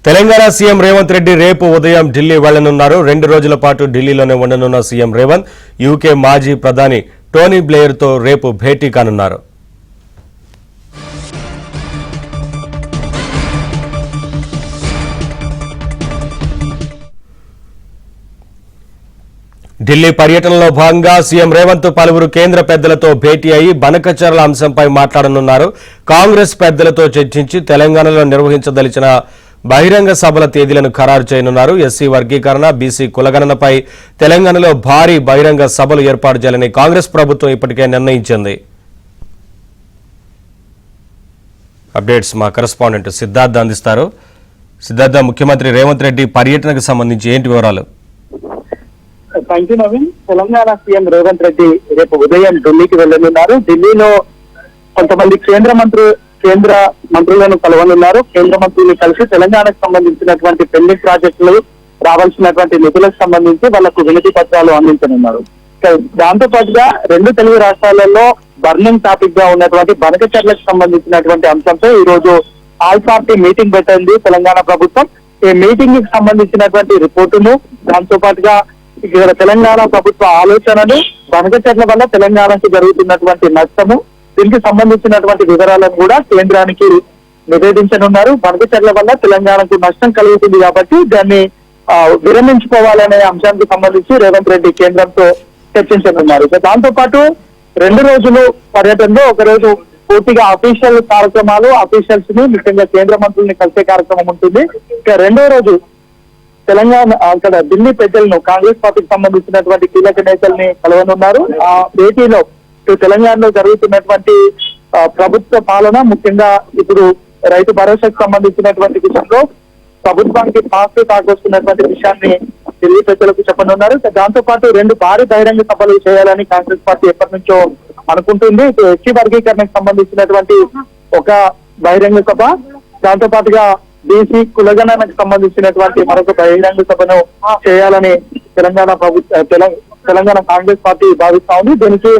Telangana CM Revanth Reddy రేపు ఉదయం ఢిల్లీ వెళ్లనున్నారు. 2 రోజుల పాటు ఢిల్లీలోనే ఉండనున్న సీఎం రేవంత్ యూకే మాజీ ప్రధాని టోనీ బ్లెయిర్ తో రేపు భేటీ కానున్నారు. ఢిల్లీ పర్యటనలో భాగంగా సీఎం రేవంత్ పలువురు కేంద్ర పెద్దలతో భేటీ అయి బనకచర్ల అంశంపై మాట్లాడనున్నారు. కాంగ్రెస్ పెద్దలతో చర్చించి తెలంగాణలో నిర్వహించదలిచిన బహిరంగ సభల తేదీలను ఖరారు చేయనున్నారు. ఎస్సీ వర్గీకరణ, బీసీ కులగణనపై తెలంగాణలో భారీ బహిరంగ సభలు ఏర్పాటు చేయాలని కాంగ్రెస్ ప్రభుత్వం ఇప్పటికే నిర్ణయించింది. అప్డేట్స్ మా కరెస్పాండెంట్ సిద్ధార్థ అందిస్తారు. సిద్ధార్థ, ముఖ్యమంత్రి రేవంత్ రెడ్డి పర్యటనకు సంబంధించి ఏంటి వివరాలు? Thank you Naveen. Telangana CM Revanth Reddy రేపు ఉదయం ఢిల్లీకి వెళ్లనున్నారు. ఢిల్లీలో కొంతమంది కేంద్ర మంత్రులను కలవనున్నారు. కేంద్ర మంత్రులు కలిసి తెలంగాణకు సంబంధించినటువంటి పెండింగ్ ప్రాజెక్టులు రావాల్సినటువంటి నిధులకు సంబంధించి వాళ్లకు వినతి పత్రాలు అందించనున్నారు. దాంతో పాటుగా 2 తెలుగు రాష్ట్రాలలో బర్నింగ్ టాపిక్ గా ఉన్నటువంటి బనకచర్లకు సంబంధించినటువంటి అంశంపై ఈ రోజు ఆల్ పార్టీ మీటింగ్ పెట్టింది తెలంగాణ ప్రభుత్వం. ఈ మీటింగ్ కి సంబంధించినటువంటి రిపోర్టును, దాంతో పాటుగా ఇక్కడ తెలంగాణ ప్రభుత్వ ఆలోచనలు, బనకచర్ల వల్ల తెలంగాణకు జరుగుతున్నటువంటి నష్టము, దీనికి సంబంధించినటువంటి వివరాలను కూడా కేంద్రానికి నివేదించనున్నారు. బనకచర్ల వల్ల తెలంగాణకు నష్టం కలుగుతుంది కాబట్టి దాన్ని విరమించుకోవాలనే అంశానికి సంబంధించి రేవంత్ రెడ్డి కేంద్రంతో చర్చించనున్నారు. దాంతో పాటు 2 రోజులు పర్యటనలో ఒకరోజు పూర్తిగా అఫీషియల్ కార్యక్రమాలు, అఫీషియల్స్ ని ముఖ్యంగా కేంద్ర మంత్రుల్ని కలిసే కార్యక్రమం ఉంటుంది. ఇక 2వ రోజు తెలంగాణ అక్కడ ఢిల్లీ పెద్దలను, కాంగ్రెస్ పార్టీకి సంబంధించినటువంటి కీలక నేతల్ని కలవనున్నారు. ఆ భేటీలో తెలంగాణలో జరుగుతున్నటువంటి ప్రభుత్వ పాలన, ముఖ్యంగా ఇప్పుడు రైతు భరోసాకు సంబంధించినటువంటి విషయంలో ప్రభుత్వానికి పాజిటివ్ టాక్ వస్తున్నటువంటి విషయాన్ని ఢిల్లీ పెద్దలకు చెప్పనున్నారు. దాంతో పాటు 2 భారీ బహిరంగ సభలు చేయాలని కాంగ్రెస్ పార్టీ ఎప్పటి నుంచో అనుకుంటుంది. ఎస్సీ వర్గీకరణకు సంబంధించినటువంటి ఒక బహిరంగ సభ, దాంతో పాటుగా బీసీ కులగణనకు సంబంధించినటువంటి మరొక బహిరంగ సభను చేయాలని తెలంగాణ కాంగ్రెస్ పార్టీ భావిస్తా ఉంది. దీనికి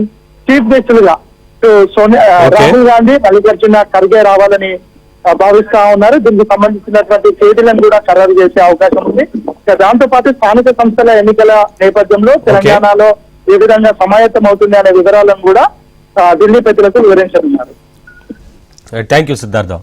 చీఫ్ గెస్టులుగా రాహుల్ గాంధీ, మల్లికార్జున ఖర్గే రావాలని భావిస్తా ఉన్నారు. దీనికి సంబంధించినటువంటి తేదీలను కూడా ఖరారు చేసే అవకాశం ఉంది. దాంతో పాటు స్థానిక సంస్థల ఎన్నికల నేపథ్యంలో తెలంగాణలో ఏ విధంగా సమాయత్తం అవుతుంది అనే వివరాలను కూడా ఢిల్లీ పెద్దలకు వివరించనున్నారు. Thank you Siddhartha.